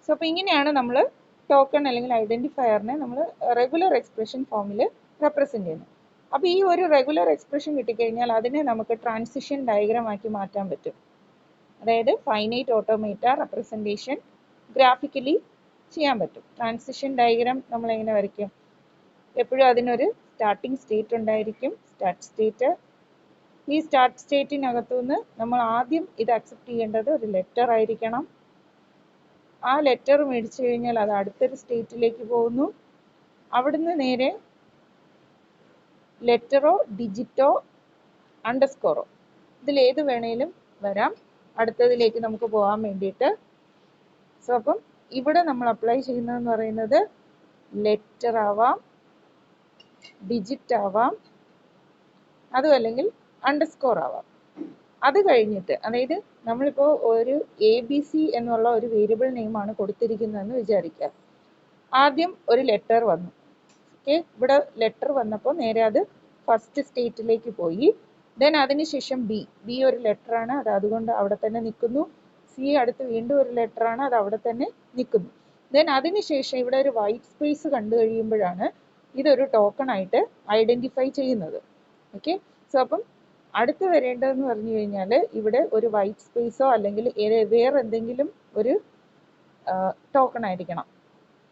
So അപ്പോൾ ഇങ്ങനെയാണ് നമ്മൾ ടോക്കൺ അല്ലെങ്കിൽ ഐഡൻറ്റിഫയറിനെ നമ്മൾ റെഗുലർ എക്സ്പ്രഷൻ ഫോമിൽ റെപ്രസെൻ്റ് ചെയ്യുന്നത്. അപ്പോൾ ഈ ഒരു റെഗുലർ എക്സ്പ്രഷൻ കിട്ടിക്കഴിഞ്ഞാൽ അതിനെ നമുക്ക് ട്രാൻസിഷൻ ഡയഗ്രാം ആക്കി മാറ്റാൻ പറ്റും. അതായത് ഫൈനൈറ്റ് ഓട്ടോമേറ്റ റെപ്രസെൻറ്റേഷൻ ഗ്രാഫിക്കലി ചെയ്യാൻ പറ്റും. ട്രാൻസിഷൻ ഡയഗ്രാം നമ്മൾ എങ്ങനെ വരയ്ക്കും? എപ്പോഴും അതിനൊരു സ്റ്റാർട്ടിംഗ് സ്റ്റേറ്റ് ഉണ്ടായിരിക്കും, സ്റ്റാർട്ട് സ്റ്റേറ്റ്. ഈ സ്റ്റാർട്ട് സ്റ്റേറ്റിനകത്തുനിന്ന് നമ്മൾ ആദ്യം ഇത് അക്സെപ്റ്റ് ചെയ്യേണ്ടത് ഒരു ലെറ്റർ ആയിരിക്കണം. ആ ലെറ്റർ മേടിച്ചു കഴിഞ്ഞാൽ അത് അടുത്തൊരു സ്റ്റേറ്റിലേക്ക് പോകുന്നു. അവിടുന്ന് നേരെ ലെറ്ററോ ഡിജിറ്റോ അണ്ടർസ്കോറോ ഇതിലേത് വേണേലും വരാം അടുത്തതിലേക്ക് നമുക്ക് പോകാൻ വേണ്ടിയിട്ട്. സോ അപ്പം ഇവിടെ നമ്മൾ അപ്ലൈ ചെയ്യുന്നതെന്ന് പറയുന്നത് ലെറ്റർ ആവാം, ഡിജിറ്റ് ആവാം, അതും അല്ലെങ്കിൽ അണ്ടർസ്കോർ ആവാം. അത് കഴിഞ്ഞിട്ട്, അതായത് നമ്മളിപ്പോൾ ഒരു ABC എന്നുള്ള ഒരു വേരിയബിൾ നെയിമാണ് കൊടുത്തിരിക്കുന്നതെന്ന് വിചാരിക്കുക. ആദ്യം ഒരു ലെറ്റർ വന്നു. ഓക്കെ, ഇവിടെ ലെറ്റർ വന്നപ്പോൾ നേരെ അത് ഫസ്റ്റ് സ്റ്റേറ്റിലേക്ക് പോയി. ദെൻ അതിനുശേഷം ബി ഒരു ലെറ്ററാണ്, അത് അതുകൊണ്ട് അവിടെ തന്നെ നിൽക്കുന്നു. സി അടുത്ത് വീണ്ടും ഒരു ലെറ്ററാണ്, അത് അവിടെ തന്നെ നിൽക്കുന്നു. ദെൻ അതിനുശേഷം ഇവിടെ ഒരു വൈറ്റ് സ്പേസ് കണ്ടു കഴിയുമ്പോഴാണ് ഇതൊരു ടോക്കൺ ആയിട്ട് ഐഡന്റിഫൈ ചെയ്യുന്നത്. ഓക്കെ, സോ അപ്പം അടുത്ത് വരേണ്ടതെന്ന് പറഞ്ഞു കഴിഞ്ഞാൽ ഇവിടെ ഒരു വൈറ്റ് സ്പേസോ അല്ലെങ്കിൽ വേറെ എന്തെങ്കിലും ഒരു ടോക്കൺ ആയിരിക്കണം.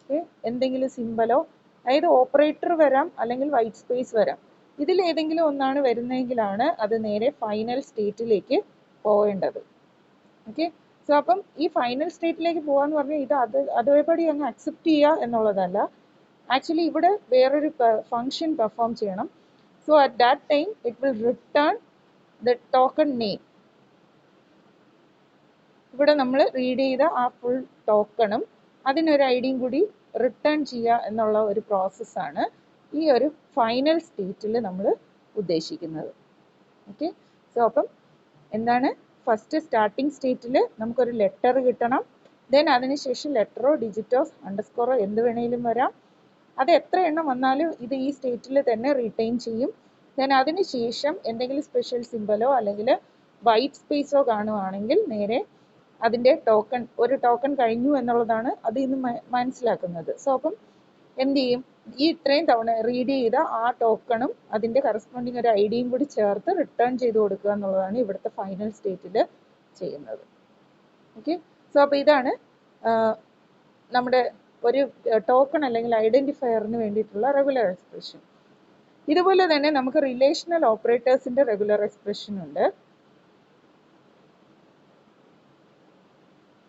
ഓക്കെ, എന്തെങ്കിലും സിമ്പലോ, അതായത് ഓപ്പറേറ്റർ വരാം അല്ലെങ്കിൽ വൈറ്റ് സ്പേസ് വരാം. ഇതിലേതെങ്കിലും ഒന്നാണ് വരുന്നതെങ്കിലാണ് അത് നേരെ ഫൈനൽ സ്റ്റേറ്റിലേക്ക് പോകേണ്ടത്. ഓക്കെ, സോ അപ്പം ഈ ഫൈനൽ സ്റ്റേറ്റിലേക്ക് പോകാന്ന് പറഞ്ഞാൽ ഇത് അതേപടി അങ്ങ് അക്സെപ്റ്റ് ചെയ്യുക എന്നുള്ളതല്ല. ആക്ച്വലി ഇവിടെ വേറൊരു ഫങ്ഷൻ പെർഫോം ചെയ്യണം. So at that time it will return the token name. ഇവിടെ നമ്മൾ റീഡ് ചെയ്ത ആ ഫുൾ ടോക്കണും അതിനൊരു ഐഡിയും കൂടി റിട്ടേൺ ചെയ്യുക എന്നുള്ള ഒരു പ്രോസസ്സാണ് ഈ ഒരു ഫൈനൽ സ്റ്റേറ്റിൽ നമ്മൾ ഉദ്ദേശിക്കുന്നത്. ഓക്കെ, സോ അപ്പം എന്താണ്, ഫസ്റ്റ് സ്റ്റാർട്ടിംഗ് സ്റ്റേറ്റിൽ നമുക്കൊരു ലെറ്റർ കിട്ടണം. ദെൻ അതിനുശേഷം ലെറ്ററോ ഡിജിറ്റോ അണ്ടർസ്കോറോ എന്ത് വേണേലും വരാം. അത് എത്ര എണ്ണം വന്നാലും ഇത് ഈ സ്റ്റേറ്റിൽ തന്നെ റിട്ടൈൻ ചെയ്യും. ദെൻ അതിനുശേഷം എന്തെങ്കിലും സ്പെഷ്യൽ സിമ്പലോ അല്ലെങ്കിൽ വൈറ്റ് സ്പേസോ കാണുവാണെങ്കിൽ നേരെ അതിൻ്റെ ടോക്കൺ, ഒരു ടോക്കൺ കഴിഞ്ഞു എന്നുള്ളതാണ് അതിൽ നിന്ന് മനസ്സിലാക്കുന്നത്. സോ അപ്പം എന്ത് ചെയ്യും, ഈ ഇത്രയും തവണ റീഡ് ചെയ്ത ആ ടോക്കണും അതിൻ്റെ കറസ്പോണ്ടിങ് ഒരു ഐഡിയും കൂടി ചേർത്ത് റിട്ടേൺ ചെയ്ത് കൊടുക്കുക എന്നുള്ളതാണ് ഇവിടുത്തെ ഫൈനൽ സ്റ്റേറ്റിൽ ചെയ്യുന്നത്. ഓക്കെ, സോ അപ്പോൾ ഇതാണ് നമ്മുടെ ഒരു ടോക്കൺ അല്ലെങ്കിൽ ഐഡന്റിഫയറിന് വേണ്ടിയിട്ടുള്ള റെഗുലർ എക്സ്പ്രഷൻ. ഇതുപോലെ തന്നെ നമുക്ക് റിലേഷണൽ ഓപ്പറേറ്റേഴ്സിന്റെ റെഗുലർ എക്സ്പ്രഷൻ ഉണ്ട്.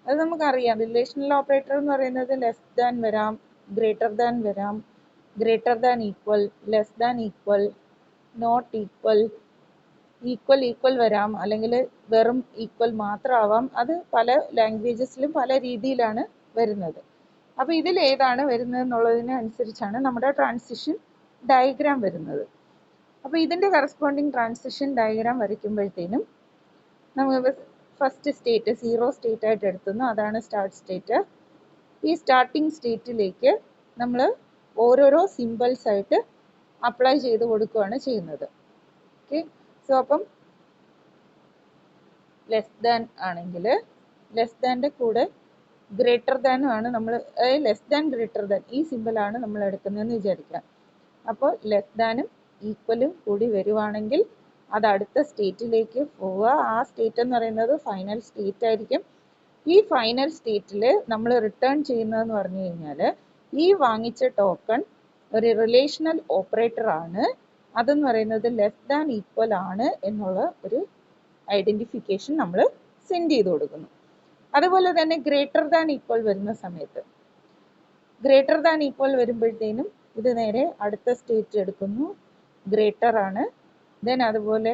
അത് നമുക്കറിയാം. റിലേഷണൽ ഓപ്പറേറ്റർ എന്ന് പറയുന്നത് ലെസ് ദാൻ വരാം, ഗ്രേറ്റർ ദാൻ വരാം, greater than equal, less than equal, not equal, equal equal വരാം, അല്ലെങ്കിൽ വെറും ഈക്വൽ മാത്രമാവാം. അത് പല ലാംഗ്വേജസിലും പല രീതിയിലാണ് വരുന്നത്. അപ്പോൾ ഇതിൽ ഏതാണ് വരുന്നത് എന്നുള്ളതിന് അനുസരിച്ചാണ് നമ്മുടെ ട്രാൻസിഷൻ ഡയഗ്രാം വരുന്നത്. അപ്പോൾ ഇതിൻ്റെ കറസ്പോണ്ടിങ് ട്രാൻസിഷൻ ഡയഗ്രാം വരയ്ക്കുമ്പോഴത്തേനും നമുക്ക് ഫസ്റ്റ് സ്റ്റേറ്റ് 0 സ്റ്റേറ്റ് ആയിട്ട് എടുത്തുന്നു, അതാണ് സ്റ്റാർട്ട് സ്റ്റേറ്റ്. ഈ സ്റ്റാർട്ടിംഗ് സ്റ്റേറ്റിലേക്ക് നമ്മൾ ഓരോരോ സിമ്പിൾസ് ആയിട്ട് അപ്ലൈ ചെയ്ത് കൊടുക്കുകയാണ് ചെയ്യുന്നത്. ഓക്കെ, സോ അപ്പം ലെസ് ദാൻ ആണെങ്കിൽ ലെസ് ദാൻ്റെ കൂടെ ഗ്രേറ്റർ ദാനും ആണ് നമ്മൾ, ലെസ് ദാൻ ഗ്രേറ്റർ ദാൻ ഈ സിമ്പിളാണ് നമ്മൾ എടുക്കുന്നതെന്ന് വിചാരിക്കാം. അപ്പോൾ ലെസ് ദാനും ഈക്വലും കൂടി വരുവാണെങ്കിൽ അത് അടുത്ത സ്റ്റേറ്റിലേക്ക് പോവുക. ആ സ്റ്റേറ്റ് എന്ന് പറയുന്നത് ഫൈനൽ സ്റ്റേറ്റ് ആയിരിക്കും. ഈ ഫൈനൽ സ്റ്റേറ്റിൽ നമ്മൾ റിട്ടേൺ ചെയ്യുന്നതെന്ന് പറഞ്ഞു കഴിഞ്ഞാൽ ഈ വാങ്ങിച്ച ടോക്കൺ ഒരു റിലേഷണൽ ഓപ്പറേറ്റർ ആണ്, അതെന്ന് പറയുന്നത് ലെസ് ദാൻ ഈക്വൽ ആണ് എന്നുള്ള ഒരു ഐഡന്റിഫിക്കേഷൻ നമ്മൾ സെൻഡ് ചെയ്ത് കൊടുക്കുന്നു. അതുപോലെ തന്നെ ഗ്രേറ്റർ ദാൻ ഈക്വൽ വരുന്ന സമയത്ത്, ഗ്രേറ്റർ ദാൻ ഈക്വൽ വരുമ്പോഴത്തേനും ഇത് നേരെ അടുത്ത സ്റ്റേറ്റ് എടുക്കുന്നു, ഗ്രേറ്റർ ആണ്. ദെൻ അതുപോലെ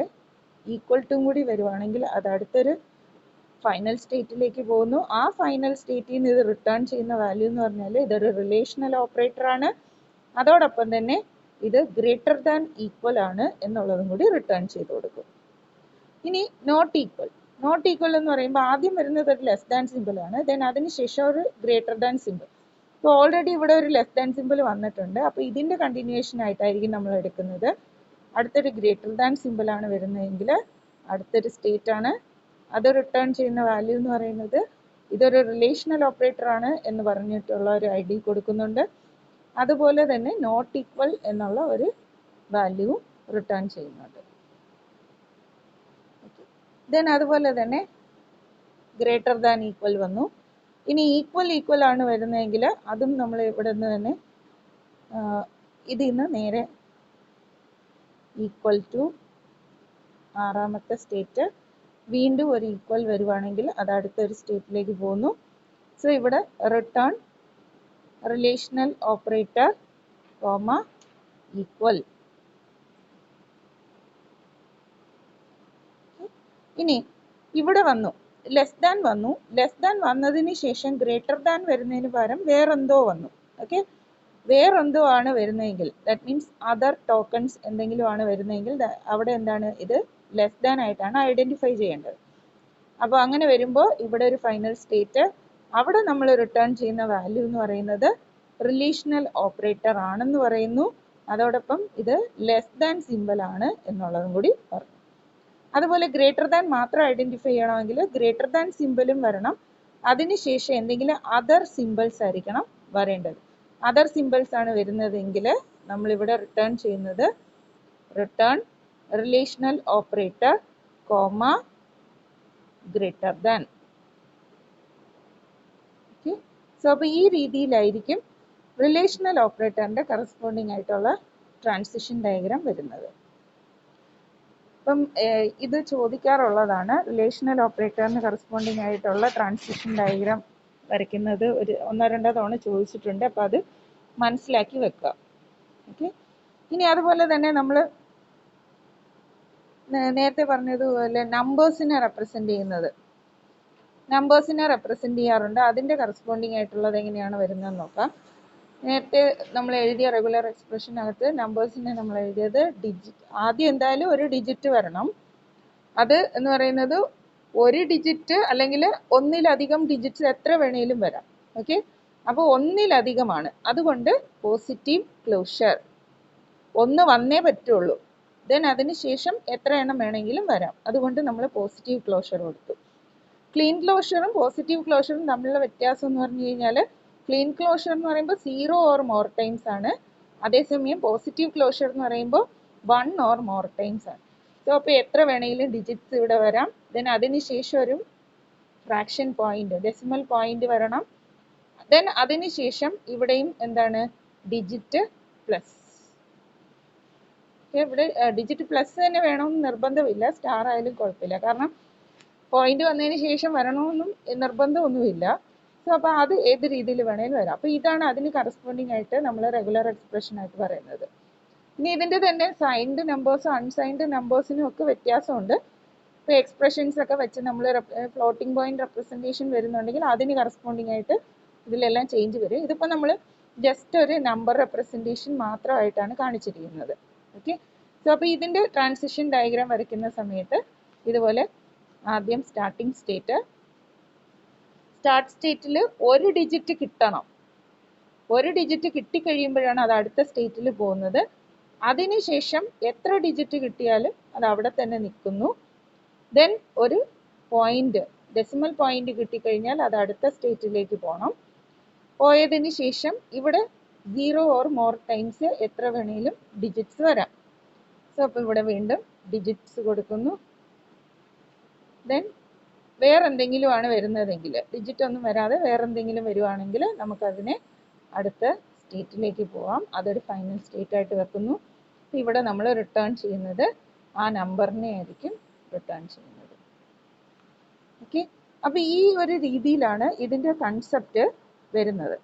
ഈക്വൽ ടു കൂടി വരുവാണെങ്കിൽ അത് അടുത്തൊരു ഫൈനൽ സ്റ്റേറ്റിലേക്ക് പോകുന്നു. ആ ഫൈനൽ സ്റ്റേറ്റിൽ നിന്ന് ഇത് റിട്ടേൺ ചെയ്യുന്ന വാല്യൂ എന്ന് പറഞ്ഞാൽ ഇതൊരു റിലേഷണൽ ഓപ്പറേറ്റർ ആണ്, അതോടൊപ്പം തന്നെ ഇത് ഗ്രേറ്റർ ദാൻ ഈക്വൽ ആണ് എന്നുള്ളതും കൂടി റിട്ടേൺ ചെയ്ത് കൊടുക്കും. ഇനി നോട്ട് ഈക്വൽ, നോട്ട് ഈക്വൽ എന്ന് പറയുമ്പോൾ ആദ്യം വരുന്നത് ഒരു ലെസ് ദാൻ സിമ്പിൾ ആണ്, ദെൻ അതിനുശേഷം ഒരു ഗ്രേറ്റർ ദാൻ സിമ്പിൾ. ഇപ്പോൾ ഓൾറെഡി ഇവിടെ ഒരു ലെസ് ദാൻ സിമ്പിൾ വന്നിട്ടുണ്ട്, അപ്പോൾ ഇതിൻ്റെ കണ്ടിന്യൂവേഷൻ ആയിട്ടായിരിക്കും നമ്മൾ എടുക്കുന്നത്. അടുത്തൊരു ഗ്രേറ്റർ ദാൻ സിമ്പിൾ ആണ് വരുന്നതെങ്കിൽ അടുത്തൊരു സ്റ്റേറ്റ് ആണ്, അത് റിട്ടേൺ ചെയ്യുന്ന വാല്യൂ എന്ന് പറയുന്നത് ഇതൊരു റിലേഷണൽ ഓപ്പറേറ്റർ ആണ് എന്ന് പറഞ്ഞിട്ടുള്ള ഒരു ഐഡി കൊടുക്കുന്നുണ്ട്. അതുപോലെ തന്നെ നോട്ട് ഈക്വൽ എന്നുള്ള ഒരു വാല്യൂ റിട്ടേൺ ചെയ്യുന്നുണ്ട്. ദെൻ അതുപോലെ തന്നെ ഗ്രേറ്റർ ദാൻ ഈക്വൽ വന്നു. ഇനി ഈക്വൽ ആണ് വരുന്നതെങ്കിൽ അതും നമ്മൾ ഇവിടെ നിന്ന് തന്നെ ഇതിൽ നിന്ന് നേരെ ഈക്വൽ ടു ആറാമത്തെ സ്റ്റേറ്റ് വീണ്ടും ഒരു ഈക്വൽ വരുവാണെങ്കിൽ അത് അടുത്തൊരു സ്റ്റേറ്റിലേക്ക് പോകുന്നു. സോ ഇവിടെ return relational operator comma equal. ഇനി ഇവിടെ വന്നു ലെസ് ദാൻ വന്നു. ലെസ് ദാൻ വന്നതിന് ശേഷം ഗ്രേറ്റർ ദാൻ വരുന്നതിന് പകരം വേറെന്തോ വന്നു. ഓക്കെ, വേറെന്തോ ആണ് വരുന്നതെങ്കിൽ ദാറ്റ് മീൻസ് അതർ ടോക്കൺസ് എന്തെങ്കിലും ആണ് വരുന്നതെങ്കിൽ അവിടെ എന്താണ്, ഇത് ലെസ് ദാൻ ആയിട്ടാണ് ഐഡന്റിഫൈ ചെയ്യേണ്ടത്. അപ്പോൾ അങ്ങനെ വരുമ്പോൾ ഇവിടെ ഒരു ഫൈനൽ സ്റ്റേറ്റ്, അവിടെ നമ്മൾ റിട്ടേൺ ചെയ്യുന്ന വാല്യൂ എന്ന് പറയുന്നത് റിലേഷണൽ ഓപ്പറേറ്റർ ആണെന്ന് പറയുന്നു. അതോടൊപ്പം ഇത് ലെസ് ദാൻ സിമ്പിൾ ആണ് എന്നുള്ളതും കൂടി പറഞ്ഞു. അതുപോലെ ഗ്രേറ്റർ ദാൻ മാത്രം ഐഡന്റിഫൈ ചെയ്യണമെങ്കിൽ ഗ്രേറ്റർ ദാൻ സിമ്പിളും വരണം. അതിനുശേഷം എന്തെങ്കിലും അതർ സിമ്പിൾസ് ആയിരിക്കണം വരേണ്ടത്. അതർ സിമ്പിൾസ് ആണ് വരുന്നതെങ്കിൽ നമ്മളിവിടെ റിട്ടേൺ ചെയ്യുന്നത് return relational operator comma greater than. Okay, so അപ്പോൾ ഈ രീതിയിലായിരിക്കും റിലേഷണൽ ഓപ്പറേറ്ററിന്റെ കറസ്പോണ്ടിങ് ആയിട്ടുള്ള ട്രാൻസിഷൻ ഡയഗ്രാം വരുന്നത്. അപ്പം ഇത് ചോദിക്കാറുള്ളതാണ്, റിലേഷണൽ ഓപ്പറേറ്ററിന് കറസ്പോണ്ടിങ് ആയിട്ടുള്ള ട്രാൻസിഷൻ ഡയഗ്രാം വരയ്ക്കുന്നത് ഒരു 1-2 തവണ ചോദിച്ചിട്ടുണ്ട്. അപ്പോൾ അത് മനസ്സിലാക്കി വെക്കുക. ഓക്കെ, ഇനി അതുപോലെ തന്നെ നമ്മൾ നേരത്തെ പറഞ്ഞതുപോലെ നമ്പേഴ്സിനെ റെപ്രസെന്റ് ചെയ്യാറുണ്ട്. അതിന്റെ കറസ്പോണ്ടിങ് ആയിട്ടുള്ളത് എങ്ങനെയാണ് വരുന്നതെന്ന് നോക്കാം. നേരത്തെ നമ്മൾ എഴുതിയ റെഗുലർ എക്സ്പ്രഷനകത്ത് നമ്പേഴ്സിനെ നമ്മൾ എഴുതിയത് ആദ്യം എന്തായാലും ഒരു ഡിജിറ്റ് വരണം. അത് എന്ന് പറയുന്നത് ഒരു ഡിജിറ്റ് അല്ലെങ്കിൽ ഒന്നിലധികം ഡിജിറ്റ്സ് എത്ര വേണേലും വരാം. ഓക്കെ, അപ്പോൾ ഒന്നിലധികമാണ്, അതുകൊണ്ട് പോസിറ്റീവ് ക്ലോഷർ ഒന്ന് വന്നേ പറ്റുള്ളൂ. ദെൻ അതിനുശേഷം എത്ര എണ്ണം വേണമെങ്കിലും വരാം, അതുകൊണ്ട് നമ്മൾ പോസിറ്റീവ് ക്ലോഷർ കൊടുത്തു. ക്ലീൻ ക്ലോഷറും പോസിറ്റീവ് ക്ലോഷറും തമ്മിലുള്ള വ്യത്യാസം എന്ന് പറഞ്ഞു കഴിഞ്ഞാൽ ക്ലീൻ ക്ലോഷർ എന്ന് പറയുമ്പോൾ 0 ഓർ മോർ ടൈംസ് ആണ്, അതേസമയം പോസിറ്റീവ് ക്ലോഷർ എന്ന് പറയുമ്പോൾ 1 ഓർ മോർ ടൈംസ് ആണ്. സോ അപ്പോൾ എത്ര വേണമെങ്കിലും ഡിജിറ്റ്സ് ഇവിടെ വരാം. ദെൻ അതിനുശേഷം ഒരു ഫ്രാക്ഷൻ പോയിന്റ്, ഡെസിമൽ പോയിന്റ് വരണം. ദെൻ അതിനുശേഷം ഇവിടെയും എന്താണ്, ഡിജിറ്റ് പ്ലസ്. ഇവിടെ ഡിജിറ്റ് പ്ലസ് തന്നെ വേണമെന്ന് നിർബന്ധമില്ല, സ്റ്റാർ ആയാലും കുഴപ്പമില്ല, കാരണം പോയിന്റ് വന്നതിന് ശേഷം വരണമെന്നും നിർബന്ധമൊന്നുമില്ല. സോ അപ്പോൾ അത് ഏത് രീതിയിൽ വേണേലും വരാം. അപ്പോൾ ഇതാണ് അതിന് കറസ്പോണ്ടിങ് ആയിട്ട് നമ്മൾ റെഗുലർ എക്സ്പ്രഷൻ ആയിട്ട് പറയുന്നത്. ഇനി ഇതിൻ്റെ തന്നെ സൈൻഡ് നമ്പേഴ്സും അൺസൈൻഡ് നമ്പേഴ്സിനും ഒക്കെ വ്യത്യാസമുണ്ട്. ഇപ്പോൾ എക്സ്പ്രഷൻസ് ഒക്കെ വെച്ച് നമ്മൾ ഫ്ലോട്ടിംഗ് പോയിന്റ് റെപ്രസെൻറ്റേഷൻ വരുന്നുണ്ടെങ്കിൽ അതിന് കറസ്പോണ്ടിങ് ആയിട്ട് ഇതിലെല്ലാം ചേഞ്ച് വരും. ഇതിപ്പോൾ നമ്മൾ ജസ്റ്റ് ഒരു നമ്പർ റെപ്രസെൻറ്റേഷൻ മാത്രമായിട്ടാണ് കാണിച്ചിരിക്കുന്നത്. ഓക്കെ, സോ അപ്പോൾ ഇതിൻ്റെ ട്രാൻസിഷൻ ഡയഗ്രാം വരയ്ക്കുന്ന സമയത്ത് ഇതുപോലെ ആദ്യം സ്റ്റാർട്ടിംഗ് സ്റ്റേറ്റിൽ ഒരു ഡിജിറ്റ് കിട്ടണം. ഒരു ഡിജിറ്റ് കിട്ടിക്കഴിയുമ്പോഴാണ് അത് അടുത്ത സ്റ്റേറ്റിൽ പോകുന്നത്. അതിനുശേഷം എത്ര ഡിജിറ്റ് കിട്ടിയാലും അത് അവിടെ തന്നെ നിൽക്കുന്നു. ദെൻ ഒരു പോയിന്റ്, ഡെസിമൽ പോയിന്റ് കിട്ടിക്കഴിഞ്ഞാൽ അത് അടുത്ത സ്റ്റേറ്റിലേക്ക് പോകണം. പോയതിന് ശേഷം ഇവിടെ 0 ഓർ മോർ ടൈംസ് എത്ര വേണേലും ഡിജിറ്റ്സ് വരാം. സോ അപ്പോൾ ഇവിടെ വീണ്ടും ഡിജിറ്റ്സ് കൊടുക്കുന്നു. ദെൻ വേറെന്തെങ്കിലും ആണ് വരുന്നതെങ്കിൽ, ഡിജിറ്റ് ഒന്നും വരാതെ വേറെന്തെങ്കിലും വരുവാണെങ്കിൽ നമുക്കതിനെ അടുത്ത സ്റ്റേറ്റിലേക്ക് പോവാം. അതൊരു ഫൈനൽ സ്റ്റേറ്റ് ആയിട്ട് വെക്കുന്നു. ഇവിടെ നമ്മൾ റിട്ടേൺ ചെയ്യുന്നത് ആ നമ്പറിനെ ആയിരിക്കും റിട്ടേൺ ചെയ്യുന്നത്. ഓക്കെ, അപ്പോൾ ഈ ഒരു രീതിയിലാണ് ഇതിൻ്റെ കൺസെപ്റ്റ് വരുന്നത്.